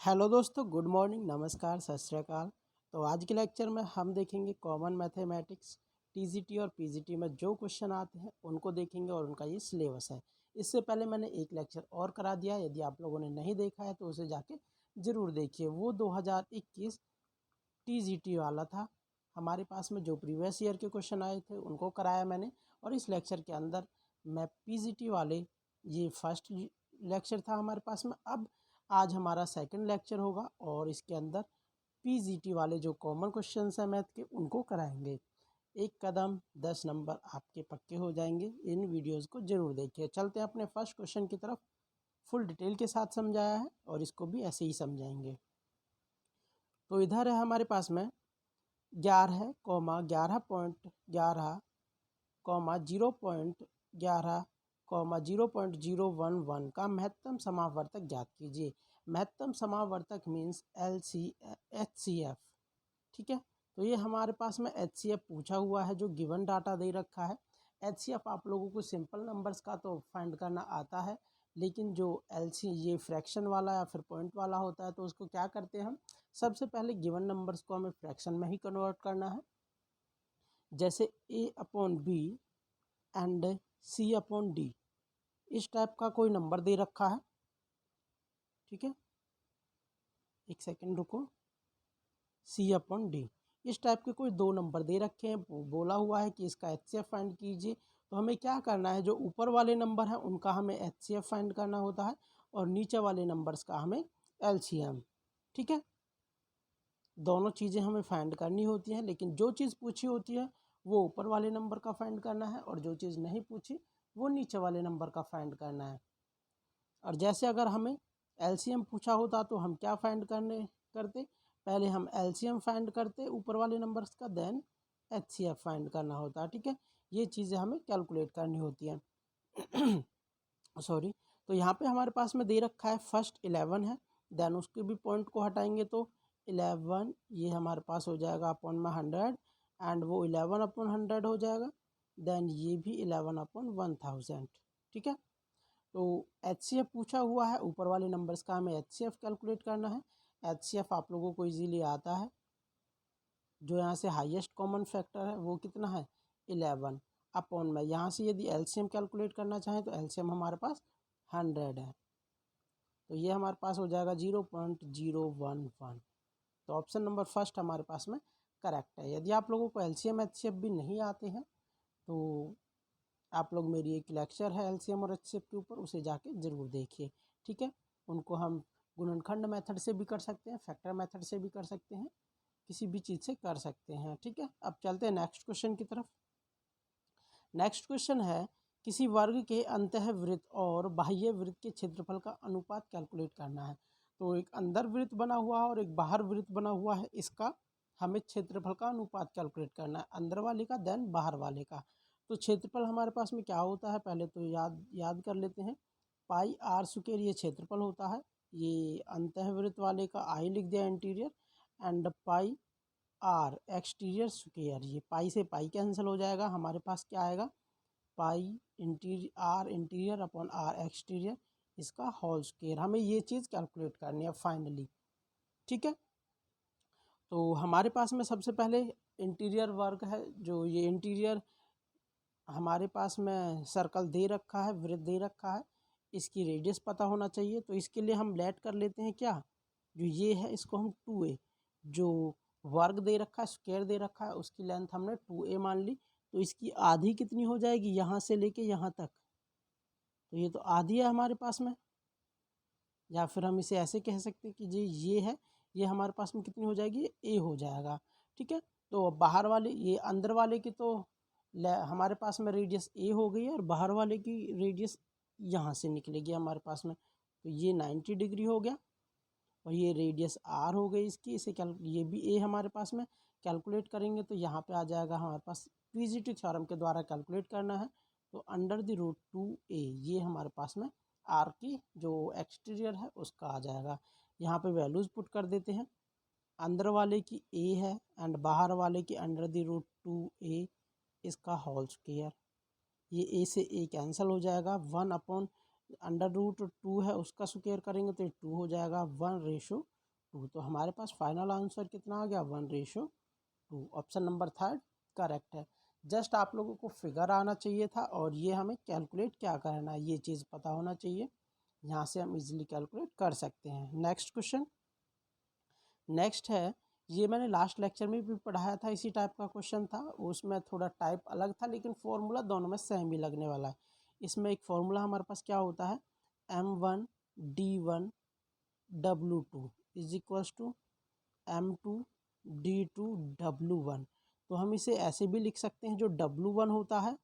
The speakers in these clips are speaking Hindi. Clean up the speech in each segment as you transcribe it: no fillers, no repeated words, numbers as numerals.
हेलो दोस्तों, गुड मॉर्निंग, नमस्कार, सत श्री अकाल। तो आज के लेक्चर में हम देखेंगे कॉमन मैथमेटिक्स टीजीटी और पीजीटी में जो क्वेश्चन आते हैं उनको देखेंगे और उनका ये सिलेबस है। इससे पहले मैंने एक लेक्चर और करा दिया, यदि आप लोगों ने नहीं देखा है तो उसे जाके ज़रूर देखिए। वो 2021 टीजीटी वाला था। हमारे पास में जो प्रीवियस ईयर के क्वेश्चन आए थे उनको कराया मैंने, और इस लेक्चर के अंदर मैं पीजीटी वाले, ये फर्स्ट लेक्चर था हमारे पास में। अब आज हमारा सेकंड लेक्चर होगा और इसके अंदर पीजीटी वाले जो कॉमन क्वेश्चंस हैं मैथ के उनको कराएंगे। एक कदम 10 नंबर आपके पक्के हो जाएंगे। इन वीडियोस को जरूर देखिए। चलते हैं अपने फर्स्ट क्वेश्चन की तरफ। फुल डिटेल के साथ समझाया है और इसको भी ऐसे ही समझाएंगे। तो इधर है हमारे पास में 11,11.11, 0.11, 0.011 का महत्तम समावर्तक ज्ञात कीजिए। महत्तम समावर्तक मीन्स HCF। ठीक है, तो ये हमारे पास में HCF पूछा हुआ है, जो गिवन डाटा दे रखा है। HCF आप लोगों को सिंपल नंबर्स का तो फाइंड करना आता है, लेकिन जो LC ये फ्रैक्शन वाला या फिर पॉइंट वाला होता है तो उसको क्या करते हैं हम, सबसे पहले गिवन नंबर्स को हमें फ्रैक्शन में ही कन्वर्ट करना है। जैसे A/B एंड C/D, इस टाइप का कोई नंबर दे रखा है। ठीक है, एक सेकंड रुको। C/D, इस टाइप के कोई दो नंबर दे रखे हैं, बोला हुआ है कि इसका HCF फाइंड कीजिए। तो हमें क्या करना है, जो ऊपर वाले नंबर हैं उनका हमें HCF फाइंड करना होता है और नीचे वाले नंबर्स का हमें LCM। ठीक है, दोनों चीज़ें हमें फाइंड करनी होती हैं, लेकिन जो चीज़ पूछी होती है वो ऊपर वाले नंबर का फाइंड करना है और जो चीज़ नहीं पूछी वो नीचे वाले नंबर का फाइंड करना है। और जैसे अगर हमें LCM पूछा होता तो हम क्या फाइंड करते, पहले हम LCM फाइंड करते ऊपर वाले नंबर्स का, देन HCF फाइंड करना होता है। ठीक है, ये चीज़ें हमें कैलकुलेट करनी होती हैं। सॉरी, तो यहाँ पे हमारे पास में दे रखा है फर्स्ट 11 है, देन उसके भी पॉइंट को हटाएंगे तो 11 ये हमारे पास हो जाएगा अपॉन में 100, एंड वो 11/100 हो जाएगा। देन ये भी 11/1000। ठीक है, तो HCF पूछा हुआ है, ऊपर वाले नंबर्स का हमें HCF कैलकुलेट करना है। HCF आप लोगों को इजीली आता है। जो यहाँ से हाईएस्ट कॉमन फैक्टर है वो कितना है, 11 अपॉन में, यहाँ से यदि LCM कैलकुलेट करना चाहें तो LCM हमारे पास 100 है, तो ये हमारे पास हो जाएगा 0.011। तो ऑप्शन नंबर फर्स्ट हमारे पास में करेक्ट है। यदि आप लोगों को LCM HCF भी नहीं आते हैं तो आप लोग, मेरी एक लेक्चर है LCM और HCF के ऊपर, उसे जाके ज़रूर देखिए। ठीक है, उनको हम गुणनखंड मेथड से भी कर सकते हैं, फैक्टर मेथड से भी कर सकते हैं, किसी भी चीज़ से कर सकते हैं। ठीक है, अब चलते हैं नेक्स्ट क्वेश्चन की तरफ। नेक्स्ट क्वेश्चन है, किसी वर्ग के अंतःवृत्त और बाह्य वृत्त के क्षेत्रफल का अनुपात कैलकुलेट करना है। तो एक अंदर वृत्त बना हुआ है और एक बाहर वृत्त बना हुआ है, इसका हमें क्षेत्रफल का अनुपात कैलकुलेट करना है, अंदर वाले का देन बाहर वाले का। तो क्षेत्रफल हमारे पास में क्या होता है, पहले तो याद कर लेते हैं। पाई आर स्क्वायर ये क्षेत्रफल होता है। ये अंतःवृत्त वाले का आई लिख दिया interior, and pi r exterior square, ये पाई से पाई कैंसिल हो जाएगा, हमारे पास क्या आएगा, पाई इंटीरियर अपॉन आर एक्सटीरियर, इसका होल स्क्वायर। हमें ये चीज़ कैलकुलेट करनी है फाइनली। ठीक है, तो हमारे पास में सबसे पहले इंटीरियर वर्ग है, जो ये इंटीरियर हमारे पास में सर्कल दे रखा है, वृत्त दे रखा है, इसकी रेडियस पता होना चाहिए। तो इसके लिए हम लेट कर लेते हैं क्या, जो ये है इसको हम 2a, जो वर्ग दे रखा है, स्क्वायर दे रखा है, उसकी लेंथ हमने 2a मान ली। तो इसकी आधी कितनी हो जाएगी, यहाँ से लेके यहाँ तक, तो ये तो आधी है हमारे पास में। या फिर हम इसे ऐसे कह सकते हैं कि जी ये है, ये हमारे पास में कितनी हो जाएगी, a हो जाएगा। ठीक है, तो बाहर वाले, ये अंदर वाले की तो हमारे पास में रेडियस a हो गई है, और बाहर वाले की रेडियस यहाँ से निकलेगी हमारे पास में, तो ये 90 डिग्री हो गया, और ये रेडियस r हो गई इसकी, इसे ये भी a हमारे पास में कैलकुलेट करेंगे तो यहाँ पे आ जाएगा हमारे पास, पीजीटी थ्योरम के द्वारा कैलकुलेट करना है, तो √2a ये हमारे पास में r की जो एक्सटीरियर है उसका आ जाएगा। यहाँ पे वैल्यूज़ पुट कर देते हैं, अंदर वाले की a है एंड बाहर वाले की √2a, इसका होल स्क्वायर, ये a से a कैंसिल हो जाएगा, 1 अपॉन √2 है उसका स्क्वायर करेंगे तो 2 हो जाएगा, 1/2 2। तो हमारे पास फाइनल आंसर कितना आ गया 1:2। ऑप्शन नंबर थर्ड करेक्ट है। जस्ट आप लोगों को फिगर आना चाहिए था और ये हमें कैलकुलेट क्या करना है ये चीज़ पता होना चाहिए। यहाँ से हम इजीली कैलकुलेट कर सकते हैं। Next question. नेक्स्ट है, ये मैंने लास्ट लेक्चर में भी पढ़ाया था, इसी टाइप का क्वेश्चन था। उसमें थोड़ा टाइप अलग था लेकिन फॉर्मूला दोनों में सेम ही लगने वाला है। इसमें एक फॉर्मूला हमारे पास क्या होता है, M1 D1 W2 is equals to M2 D2 W1। तो हम इसे ऐसे भी लिख सकते हैं, जो W1 होता है,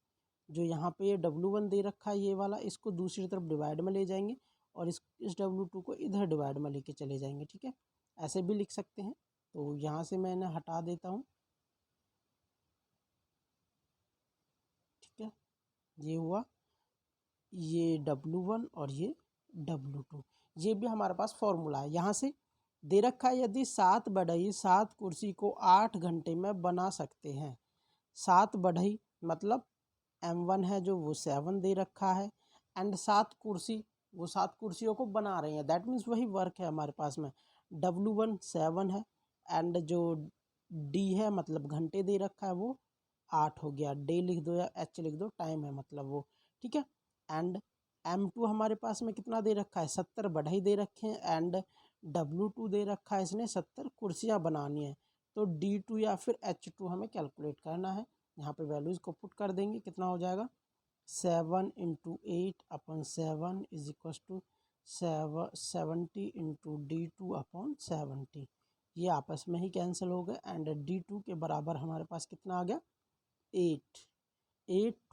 जो यहाँ पे ये W1 दे रखा है ये वाला, इसको दूसरी तरफ डिवाइड में ले जाएंगे और इस W2 को इधर डिवाइड में लेके चले जाएंगे। ठीक है, ऐसे भी लिख सकते हैं। तो यहाँ से मैं इन्हें हटा देता हूँ। ठीक है, ये हुआ, ये W1 और ये W2। ये भी हमारे पास फॉर्मूला है। यहाँ से दे रखा है, यदि 7/7 कुर्सी को 8 घंटे में बना सकते हैं। 7/, मतलब M1 है जो वो 7 दे रखा है, एंड 7 कुर्सी, वो 7 कुर्सियों को बना रहे हैं। दैट मीन्स वही वर्क है हमारे पास में। W1 7 है एंड जो D है मतलब घंटे दे रखा है वो 8 हो गया। डे लिख दो या H लिख दो, टाइम है मतलब वो। ठीक है, एंड M2 हमारे पास में कितना दे रखा है, 70 बढ़ई दे रखे हैं एंड W2 दे रखा है इसने 70 कुर्सियाँ बनानी है। तो D2 या फिर H2 हमें कैलकुलेट करना है। यहाँ पे वैल्यूज़ को पुट कर देंगे, कितना हो जाएगा 7 × 8/7 इज इक्व टू 70 × D2/70। ये आपस में ही कैंसिल हो गए एंड D2 के बराबर हमारे पास कितना आ गया 8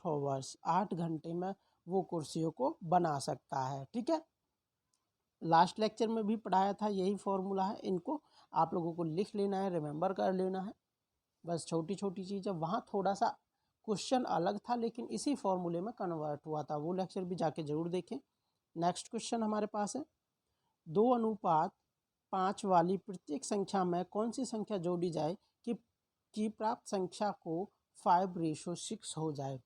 आवर्स, 8 घंटे में वो कुर्सियों को बना सकता है। ठीक है, लास्ट लेक्चर में भी पढ़ाया था, यही फॉर्मूला है। इनको आप लोगों को लिख लेना है, रिमेंबर कर लेना है, बस छोटी छोटी चीज़ है। वहाँ थोड़ा सा क्वेश्चन अलग था लेकिन इसी फॉर्मूले में कन्वर्ट हुआ था, वो लेक्चर भी जाके जरूर देखें। नेक्स्ट क्वेश्चन हमारे पास है, 2:5 वाली प्रत्येक संख्या में कौन सी संख्या जोड़ी जाए कि प्राप्त संख्या को 5:6 हो जाए।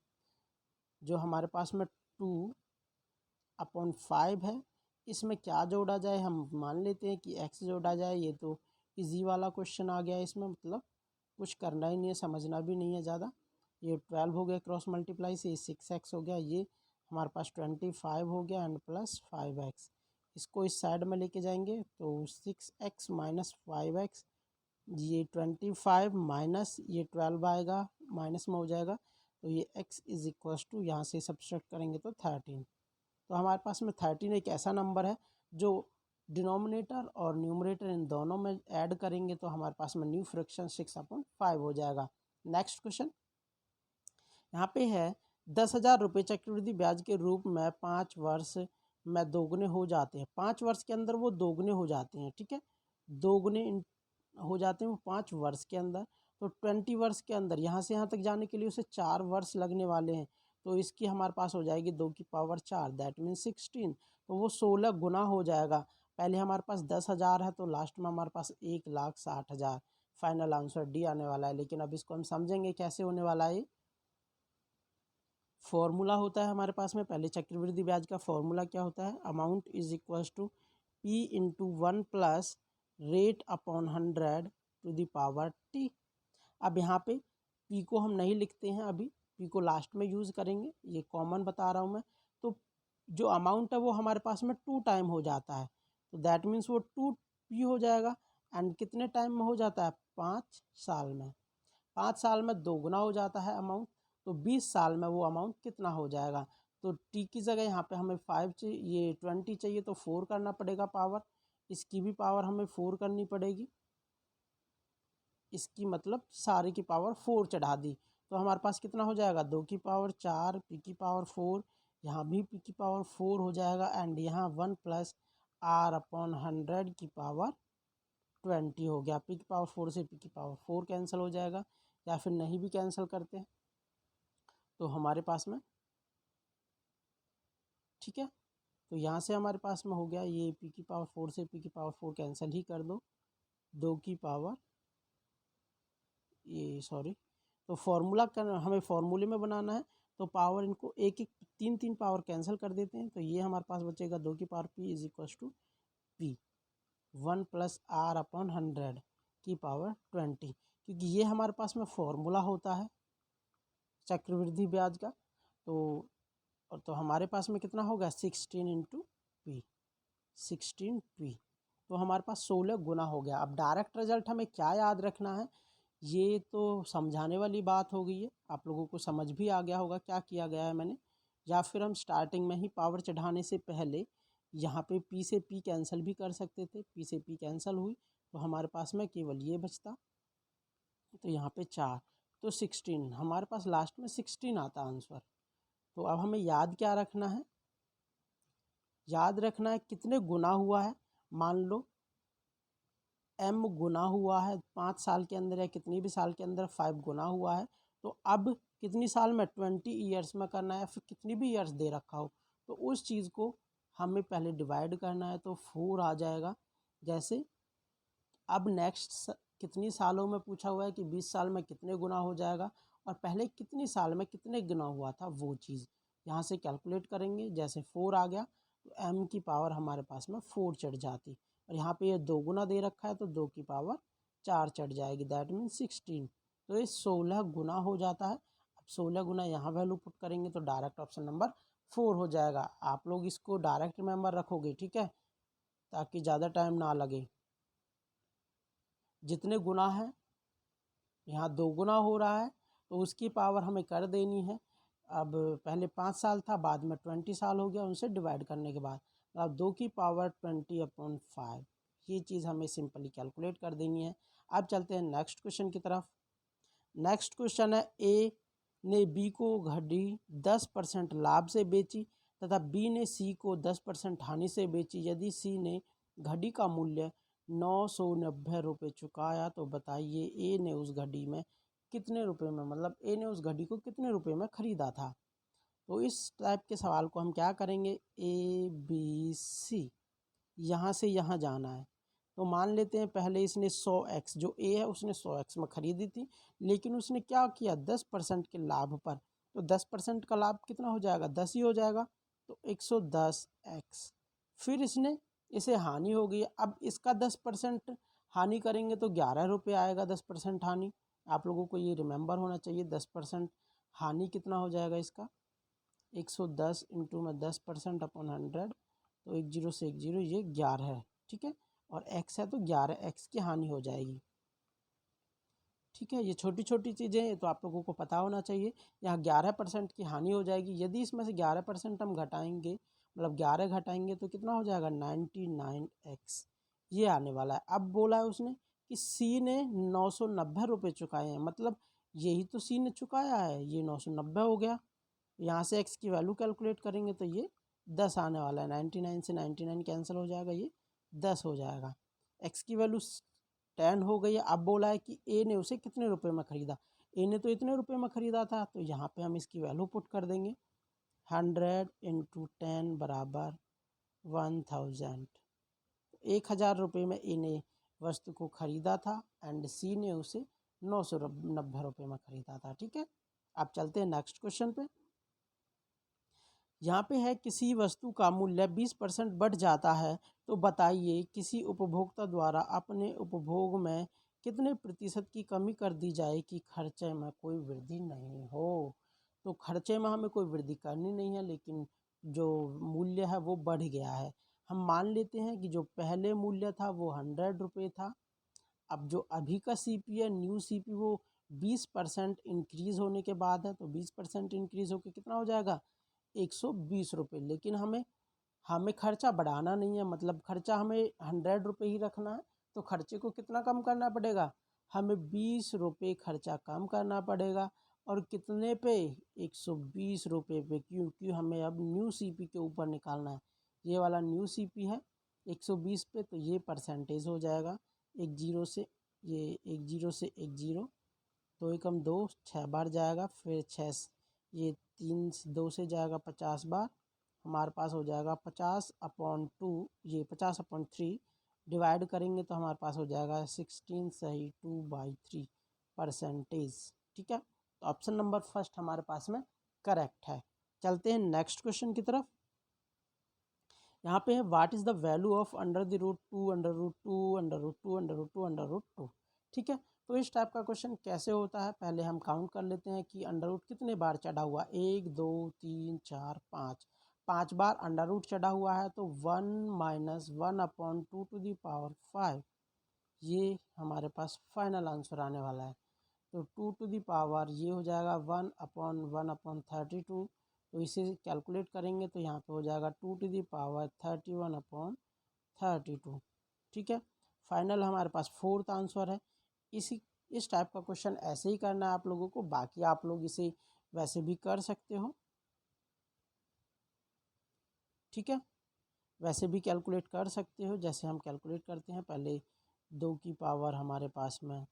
जो हमारे पास में 2/5 है, इसमें क्या जोड़ा जाए, हम मान लेते हैं कि x जोड़ा जाए। ये तो इजी वाला क्वेश्चन आ गया, इसमें मतलब कुछ करना ही नहीं है, समझना भी नहीं है ज़्यादा। ये 12 हो गया क्रॉस मल्टीप्लाई से, 6x हो गया, ये हमारे पास 25 हो गया एंड प्लस 5x। इसको इस साइड में लेके जाएंगे तो 6x माइनस 5x, ये 25 माइनस ये 12 आएगा, माइनस में हो जाएगा। तो ये x इज इक्व टू, यहाँ से सब्सट्रैक्ट करेंगे तो 13। तो हमारे पास में 13 एक ऐसा नंबर है जो डिनोमिनेटर और न्यूमरेटर इन दोनों में ऐड करेंगे तो हमारे पास में न्यू फ्रैक्शन 6/5 हो जाएगा। नेक्स्ट क्वेश्चन यहाँ पे है, 10,000 रुपये चक्रवृद्धि ब्याज के रूप में 5 वर्ष में दोगुने हो जाते हैं। 5 वर्ष के अंदर वो दोगुने हो जाते हैं। ठीक है, दोगुने हो जाते हैं वो 5 वर्ष के अंदर। तो 20 वर्ष के अंदर यहाँ से यहाँ तक जाने के लिए उसे 4 वर्ष लगने वाले हैं। तो इसकी हमारे पास हो जाएगी 2 की पावर 4, दैट मीन 16। तो वो 16 गुना हो जाएगा। पहले हमारे पास 10,000 है तो लास्ट में हमारे पास 1,60,000। फाइनल आंसर डी आने वाला है। लेकिन अब इसको हम समझेंगे कैसे होने वाला है। फॉर्मूला होता है हमारे पास में, पहले चक्रवृद्धि ब्याज का फॉर्मूला क्या होता है, amount is equal to P × 1 plus rate upon 100 to the power T। अब यहाँ पे P को हम नहीं लिखते हैं, अभी P को लास्ट में यूज़ करेंगे, ये कॉमन बता रहा हूँ मैं। तो जो अमाउंट है वो हमारे पास में 2 टाइम हो जाता है, तो दैट मीन्स वो 2P हो जाएगा। एंड कितने टाइम में हो जाता है, 5 साल में। 5 साल में दोगुना हो जाता है अमाउंट, तो 20 साल में वो अमाउंट कितना हो जाएगा। तो T की जगह यहाँ पे हमें 5 चाहिए, ये 20 चाहिए तो 4 करना पड़ेगा पावर, इसकी भी पावर हमें 4 करनी पड़ेगी, इसकी मतलब सारी की पावर 4 चढ़ा दी। तो हमारे पास कितना हो जाएगा, 2 की पावर 4, P की पावर 4, यहाँ भी P की पावर 4 हो जाएगा एंड यहाँ 1 प्लस R/100 की पावर 20 हो गया। P की पावर 4 से P की पावर 4 कैंसिल हो जाएगा, या फिर नहीं भी कैंसिल करते हैं तो हमारे पास में, ठीक है। तो यहाँ से हमारे पास में हो गया, ये P की पावर 4 से P की पावर 4 कैंसिल ही कर दो, 2 की पावर, ये सॉरी, तो फॉर्मूला का हमें फॉर्मूले में बनाना है तो पावर इनको एक एक 3 पावर कैंसिल कर देते हैं। तो ये हमारे पास बचेगा 2 की power P is equal to P। 1 plus r upon 100 की पावर 20, क्योंकि ये हमारे पास में फॉर्मूला होता है चक्रवृद्धि ब्याज का। तो हमारे पास में कितना होगा 16 इंटू पी, 16 पी, तो हमारे पास 16 गुना हो गया। अब डायरेक्ट रिजल्ट हमें क्या याद रखना है, ये तो समझाने वाली बात हो गई है, आप लोगों को समझ भी आ गया होगा क्या किया गया है मैंने। या फिर हम स्टार्टिंग में ही पावर चढ़ाने से पहले यहाँ पे पी से पी कैंसिल भी कर सकते थे, पी से पी कैंसिल हुई तो हमारे पास में केवल ये बचता, तो यहाँ पे 4, तो 16 हमारे पास लास्ट में 16 आता आंसर। तो अब हमें याद क्या रखना है, याद रखना है कितने गुना हुआ है। मान लो m गुना हुआ है 5 साल के अंदर या कितनी भी साल के अंदर 5 गुना हुआ है, तो अब कितनी साल में 20 ईयर्स में करना है, फिर कितनी भी ईयर्स दे रखा हो तो उस चीज़ को हमें पहले डिवाइड करना है, तो 4 आ जाएगा। जैसे अब नेक्स्ट कितनी सालों में पूछा हुआ है कि 20 साल में कितने गुना हो जाएगा, और पहले कितनी साल में कितने गुना हुआ था वो चीज़ यहाँ से कैलकुलेट करेंगे। जैसे 4 आ गया तो m की पावर हमारे पास में 4 चढ़ जाती, और यहाँ पे ये 2 गुना दे रखा है तो 2 की पावर 4 चढ़ जाएगी, दैट मीन 16। तो ये 16 गुना हो जाता है। अब 16 गुना यहाँ वैल्यू पुट करेंगे तो डायरेक्ट ऑप्शन नंबर 4 हो जाएगा। आप लोग इसको डायरेक्ट रिमेंबर रखोगे, ठीक है, ताकि ज़्यादा टाइम ना लगे। जितने गुना है यहाँ 2 गुना हो रहा है तो उसकी पावर हमें कर देनी है। अब पहले 5 साल था, बाद में 20 साल हो गया, उनसे डिवाइड करने के बाद अब 2 की पावर 20/5, ये चीज़ हमें सिंपली कैलकुलेट कर देनी है। अब चलते हैं नेक्स्ट क्वेश्चन की तरफ। नेक्स्ट क्वेश्चन है, ए ने बी को घड़ी 10% लाभ से बेची तथा बी ने सी को 10% हानि से बेची। यदि सी ने घड़ी का मूल्य 990 रुपये चुकाया तो बताइए ए ने उस घड़ी में कितने रुपए में, मतलब ए ने उस घड़ी को कितने रुपए में ख़रीदा था। तो इस टाइप के सवाल को हम क्या करेंगे, ए बी सी, यहाँ से यहाँ जाना है। तो मान लेते हैं पहले इसने 100x, जो ए है उसने 100x में ख़रीदी थी, लेकिन उसने क्या किया 10% के लाभ पर, तो 10% का लाभ कितना हो जाएगा 10 ही हो जाएगा, तो 110x। फिर इसने इसे हानि हो गई, अब इसका 10% हानि करेंगे तो 11 रुपये आएगा 10% हानि। आप लोगों को ये रिमेंबर होना चाहिए 10% हानि कितना हो जाएगा इसका, 110 इंटू में 10% अपॉन 100, तो 1 0 से 1 0, ये 11 है, ठीक है, और x है तो 11x की हानि हो जाएगी। ठीक है, ये छोटी छोटी चीज़ें हैं तो आप लोगों को पता होना चाहिए। यहाँ 11% की हानि हो जाएगी, यदि इसमें से 11% हम घटाएंगे, मतलब 11 घटाएंगे तो कितना हो जाएगा 99x, ये आने वाला है। अब बोला है उसने कि सी ने 990 रुपये चुकाए हैं, मतलब यही तो सी ने चुकाया है, ये 990 हो गया। यहाँ से x की वैल्यू कैलकुलेट करेंगे तो ये 10 आने वाला है, 99 से 99 कैंसिल हो जाएगा, ये 10 हो जाएगा। x की वैल्यू 10 हो गई है। अब बोला है कि ए ने उसे कितने रुपए में ख़रीदा, ए ने तो इतने रुपए में ख़रीदा था, तो यहाँ पे हम इसकी वैल्यू पुट कर देंगे, 100 इंटू 10 बराबर 1000। 1000 रुपये में ए ने वस्तु को ख़रीदा था एंड सी ने उसे 990 रुपये में ख़रीदा था। ठीक है, अब चलते हैं नेक्स्ट क्वेश्चन पे। यहाँ पे है किसी वस्तु का मूल्य 20% बढ़ जाता है तो बताइए किसी उपभोक्ता द्वारा अपने उपभोग में कितने प्रतिशत की कमी कर दी जाए कि खर्चे में कोई वृद्धि नहीं हो। तो खर्चे में हमें कोई वृद्धि करनी नहीं है, लेकिन जो मूल्य है वो बढ़ गया है। हम मान लेते हैं कि जो पहले मूल्य था वो 100 रुपये था, अब जो अभी का सीपी है न्यू सीपी वो 20% इंक्रीज़ होने के बाद है, तो 20% इंक्रीज़ होकर कितना हो जाएगा 120 रुपये। लेकिन हमें हमें खर्चा बढ़ाना नहीं है, मतलब खर्चा हमें 100 रुपये ही रखना है, तो खर्चे को कितना कम करना पड़ेगा, हमें 20 रुपये खर्चा कम करना पड़ेगा। और कितने पे 120 रुपये पे, क्योंकि हमें अब न्यू सीपी के ऊपर निकालना है, ये वाला न्यू सीपी है 120 पे, तो ये परसेंटेज हो जाएगा एक जीरो से, ये एक जीरो से एक जीरो, 2 एकम 2, 6 बार जाएगा, फिर 6 ये 3 2 से जाएगा 50 बार, हमारे पास हो जाएगा 50/2, ये 50/3 डिवाइड करेंगे तो हमारे पास हो जाएगा 16 सही 2/3 परसेंटेज। ठीक है, तो ऑप्शन नंबर फर्स्ट हमारे पास में करेक्ट है। चलते हैं नेक्स्ट क्वेश्चन की तरफ। यहाँ पे है what is the value of under the root 2 under root 2 under root 2 under root 2 under root 2। ठीक है, तो इस टाइप का क्वेश्चन कैसे होता है, पहले हम काउंट कर लेते हैं कि अंडर रूट कितने बार चढ़ा हुआ, 1 2 3 4 5, 5 बार अंडर रूट चढ़ा हुआ है, तो 1 माइनस 1/2 टू द पावर 5, ये हमारे पास फाइनल आंसर आने वाला है। तो 2 टू द पावर ये हो जाएगा 1/1/32, तो इसे कैलकुलेट करेंगे तो यहाँ पे हो जाएगा 2 टू द पावर 31/32। ठीक है, फाइनल हमारे पास फोर्थ आंसर है। इस टाइप का क्वेश्चन ऐसे ही करना है आप लोगों को, बाकी आप लोग इसे वैसे भी कर सकते हो। ठीक है, वैसे भी कैलकुलेट कर सकते हो, जैसे हम कैलकुलेट करते हैं, पहले 2 की पावर हमारे पास में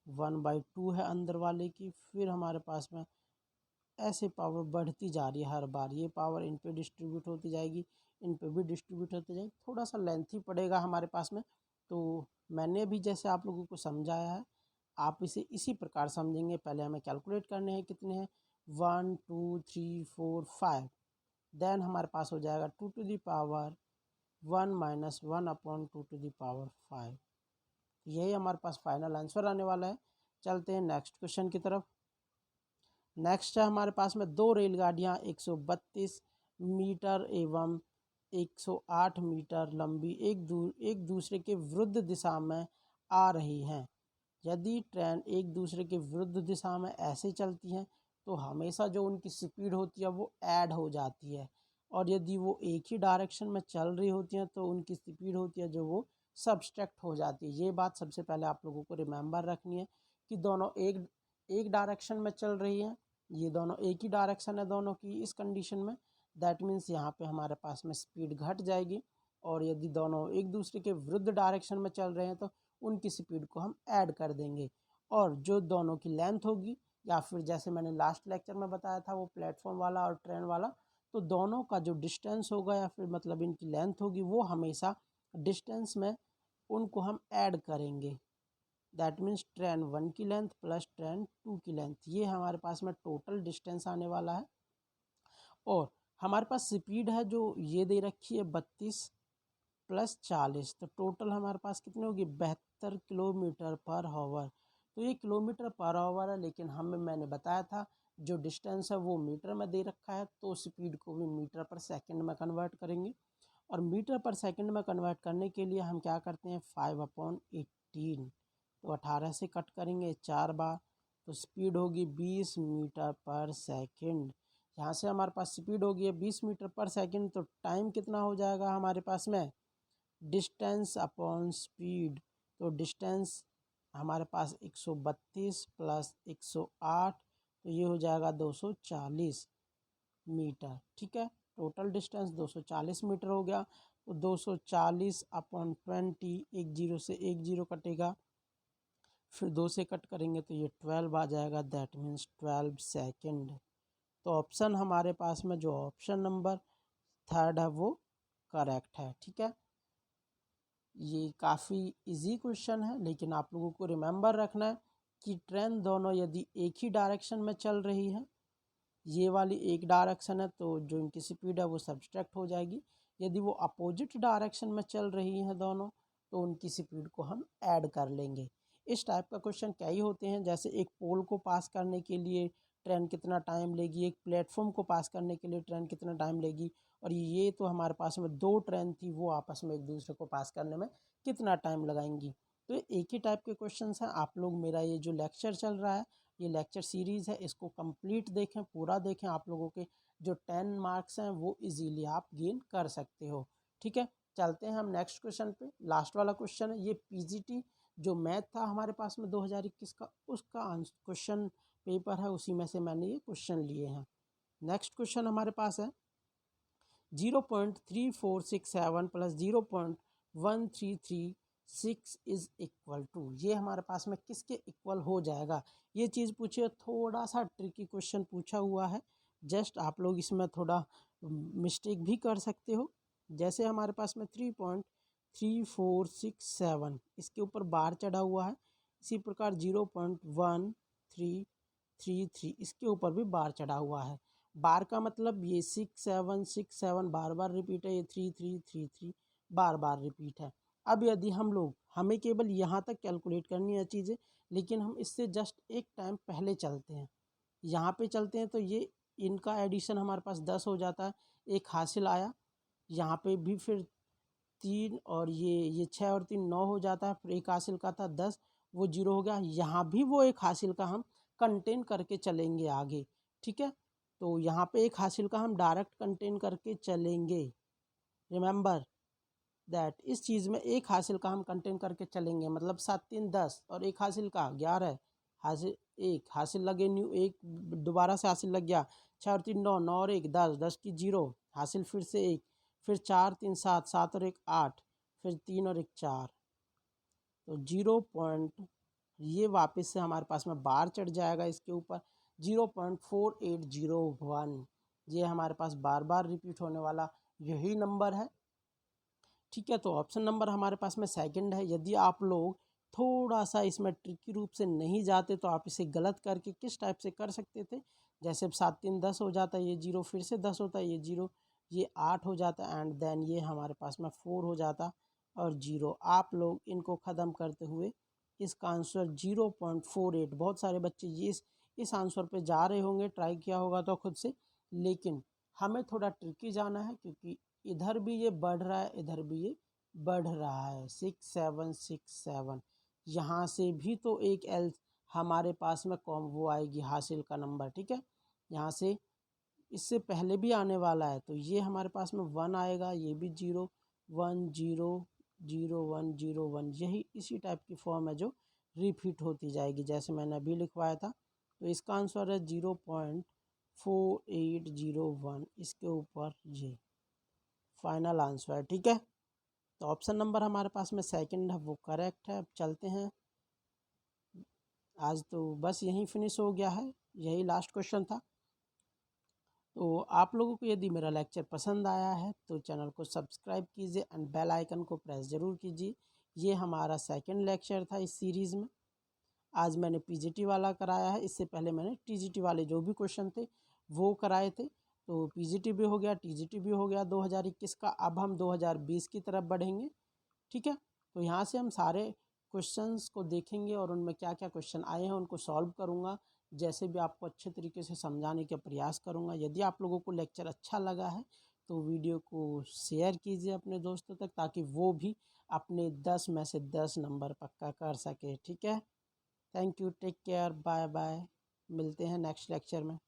1/2 है अंदर वाले की, फिर हमारे पास में ऐसे पावर बढ़ती जा रही है हर बार, ये पावर इन पे डिस्ट्रीब्यूट होती जाएगी, इन पे भी डिस्ट्रीब्यूट होती जाएगी, थोड़ा सा लेंथी पड़ेगा हमारे पास में। तो मैंने भी जैसे आप लोगों को समझाया है, आप इसे इसी प्रकार समझेंगे। पहले हमें कैलकुलेट करने हैं कितने हैं, 1 2 3 4 5, देन हमारे पास हो जाएगा 2 to the power 1 minus 1/2 to the power 5। यही हमारे पास फाइनल आंसर आने वाला है। चलते हैं नेक्स्ट क्वेश्चन की तरफ। नेक्स्ट है हमारे पास में दो रेलगाड़ियाँ 132 मीटर एवं 108 मीटर लंबी एक दूसरे के विरुद्ध दिशा में आ रही हैं। यदि ट्रेन एक दूसरे के विरुद्ध दिशा में ऐसे चलती हैं तो हमेशा जो उनकी स्पीड होती है वो ऐड हो जाती है, और यदि वो एक ही डायरेक्शन में चल रही होती हैं तो उनकी स्पीड होती है जो वो सब्सट्रैक्ट हो जाती है। ये बात सबसे पहले आप लोगों को रिमेंबर रखनी है कि दोनों एक एक डायरेक्शन में चल रही हैं, ये दोनों एक ही डायरेक्शन है दोनों की इस कंडीशन में, दैट मीन्स यहाँ पे हमारे पास में स्पीड घट जाएगी। और यदि दोनों एक दूसरे के विरुद्ध डायरेक्शन में चल रहे हैं तो उनकी स्पीड को हम ऐड कर देंगे, और जो दोनों की लेंथ होगी, या फिर जैसे मैंने लास्ट लेक्चर में बताया था वो प्लेटफॉर्म वाला और ट्रेन वाला, तो दोनों का जो डिस्टेंस होगा या फिर मतलब इनकी लेंथ होगी वो हमेशा डिस्टेंस में उनको हम ऐड करेंगे। दैट मीन्स ट्रेन 1 की लेंथ प्लस ट्रेन 2 की लेंथ, ये हमारे पास में टोटल डिस्टेंस आने वाला है। और हमारे पास स्पीड है जो ये दे रखी है 32 प्लस 40, तो टोटल हमारे पास कितनी होगी 72 किलोमीटर पर हावर। तो ये किलोमीटर पर आवर है, लेकिन मैंने बताया था जो डिस्टेंस है वो मीटर में दे रखा है, तो स्पीड को भी मीटर पर सेकंड में कन्वर्ट करेंगे। और मीटर पर सेकंड में कन्वर्ट करने के लिए हम क्या करते हैं 5/18, तो 18 से कट करेंगे 4 बार, तो स्पीड होगी 20 मीटर पर सेकंड। यहाँ से हमारे पास स्पीड होगी 20 मीटर पर सेकंड, तो टाइम कितना हो जाएगा हमारे पास में, डिस्टेंस अपॉन स्पीड, तो डिस्टेंस हमारे पास 132 प्लस 108, तो ये हो जाएगा 240 मीटर। ठीक है, टोटल डिस्टेंस 240 मीटर हो गया, तो 240/20, एक जीरो से एक जीरो कटेगा, फिर 2 से कट करेंगे तो ये 12 आ जाएगा, दैट मीन्स 12 सेकेंड। तो ऑप्शन हमारे पास में जो ऑप्शन नंबर थर्ड है वो करेक्ट है। ठीक है, ये काफ़ी इजी क्वेश्चन है, लेकिन आप लोगों को रिमेंबर रखना है कि ट्रेन दोनों यदि एक ही डायरेक्शन में चल रही है, ये वाली एक डायरेक्शन है तो जो इनकी स्पीड है वो सब्सट्रैक्ट हो जाएगी, यदि वो अपोजिट डायरेक्शन में चल रही हैं दोनों तो उनकी स्पीड को हम ऐड कर लेंगे। इस टाइप का क्वेश्चन कई होते हैं, जैसे एक पोल को पास करने के लिए ट्रेन कितना टाइम लेगी, एक प्लेटफॉर्म को पास करने के लिए ट्रेन कितना टाइम लेगी, और ये तो हमारे पास में दो ट्रेन थी वो आपस में एक दूसरे को पास करने में कितना टाइम लगाएंगी। तो एक ही टाइप के क्वेश्चन हैं। आप लोग मेरा ये जो लेक्चर चल रहा है, ये लेक्चर सीरीज़ है, इसको कंप्लीट देखें, पूरा देखें, आप लोगों के जो 10 मार्क्स हैं वो इजीली आप गेन कर सकते हो। ठीक है, चलते हैं हम नेक्स्ट क्वेश्चन पे। लास्ट वाला क्वेश्चन है, ये पीजीटी जो मैथ था हमारे पास में 2021 का, उसका क्वेश्चन पेपर है, उसी में से मैंने ये क्वेश्चन लिए हैं। नेक्स्ट क्वेश्चन हमारे पास है 0.3467 प्लस 0.1336 इज इक्वल टू, ये हमारे पास में किसके इक्वल हो जाएगा, ये चीज़ पूछिए। थोड़ा सा ट्रिकी क्वेश्चन पूछा हुआ है, जस्ट आप लोग इसमें थोड़ा मिस्टेक भी कर सकते हो। जैसे हमारे पास में 3.3467 इसके ऊपर बार चढ़ा हुआ है, इसी प्रकार 0.1333 इसके ऊपर भी बार चढ़ा हुआ है। बार का मतलब ये 6 7 बार बार रिपीट है, ये 3 3 3 3 बार बार रिपीट है। अब यदि हम लोग, हमें केवल यहाँ तक कैलकुलेट करनी है चीज़ें, लेकिन हम इससे जस्ट एक टाइम पहले चलते हैं, यहाँ पे चलते हैं तो ये इनका एडिशन हमारे पास 10 हो जाता है, एक हासिल आया, यहाँ पे भी फिर 3 और ये 6 और 3 9 हो जाता है, फिर एक हासिल का था 10, वो 0 हो गया, यहाँ भी वो एक हासिल का हम कंटेन करके चलेंगे आगे, ठीक है। तो यहाँ पे एक हासिल का हम डायरेक्ट कंटेन करके चलेंगे, रिमेंबर दैट, इस चीज़ में एक हासिल का हम कंटेन करके चलेंगे, मतलब 7 3 10 और एक हासिल का 11, हासिल एक हासिल लगे न्यू, एक दोबारा से हासिल लग गया, 6 और 3 9, 9 और 1 10, 10 की 0, हासिल फिर से एक, फिर 4 3 7, 7 और 1 8, फिर 3 और 1 4, तो 0. ये वापस से हमारे पास में बार चढ़ जाएगा इसके ऊपर 0.4801, ये हमारे पास बार बार रिपीट होने वाला यही नंबर है, ठीक है। तो ऑप्शन नंबर हमारे पास में सेकंड है। यदि आप लोग थोड़ा सा इसमें ट्रिकी रूप से नहीं जाते तो आप इसे गलत करके किस टाइप से कर सकते थे, जैसे 7 3 10 हो जाता है, ये 0 फिर से 10 होता है, ये 0, ये 8 हो जाता है, एंड देन ये हमारे पास में 4 हो जाता और 0। आप लोग इनको ख़त्म करते हुए इसका आंसर 0.48, बहुत सारे बच्चे ये इस आंसर पे जा रहे होंगे, ट्राई किया होगा तो खुद से, लेकिन हमें थोड़ा ट्रिकी जाना है क्योंकि इधर भी ये बढ़ रहा है, इधर भी ये बढ़ रहा है, 6 7 6 7, यहाँ से भी तो एक एल हमारे पास में कॉम्बो आएगी हासिल का नंबर, ठीक है। यहाँ से इससे पहले भी आने वाला है, तो ये हमारे पास में 1 आएगा, ये भी 0 1 0 0 1 0 1, यही इसी टाइप की फॉर्म है जो रिपीट होती जाएगी, जैसे मैंने अभी लिखवाया था। तो इसका आंसर है 0.4801, इसके ऊपर ये फाइनल आंसर है, ठीक है। तो ऑप्शन नंबर हमारे पास में सेकंड है, वो करेक्ट है। अब चलते हैं, आज तो बस यहीं फिनिश हो गया है, यही लास्ट क्वेश्चन था। तो आप लोगों को यदि मेरा लेक्चर पसंद आया है तो चैनल को सब्सक्राइब कीजिए एंड बेल आइकन को प्रेस ज़रूर कीजिए। ये हमारा सेकंड लेक्चर था इस सीरीज़ में। आज मैंने पीजीटी वाला कराया है, इससे पहले मैंने टीजीटी वाले जो भी क्वेश्चन थे वो कराए थे। तो पीजीटी भी हो गया, टीजीटी भी हो गया 2021 का। अब हम 2020 की तरफ बढ़ेंगे, ठीक है। तो यहाँ से हम सारे क्वेश्चंस को देखेंगे और उनमें क्या क्या क्वेश्चन आए हैं उनको सॉल्व करूँगा, जैसे भी आपको अच्छे तरीके से समझाने का प्रयास करूँगा। यदि आप लोगों को लेक्चर अच्छा लगा है तो वीडियो को शेयर कीजिए अपने दोस्तों तक, ताकि वो भी अपने 10 में से 10 नंबर पक्का कर सके, ठीक है। Thank you, take care, bye bye, मिलते हैं नेक्स्ट लेक्चर में।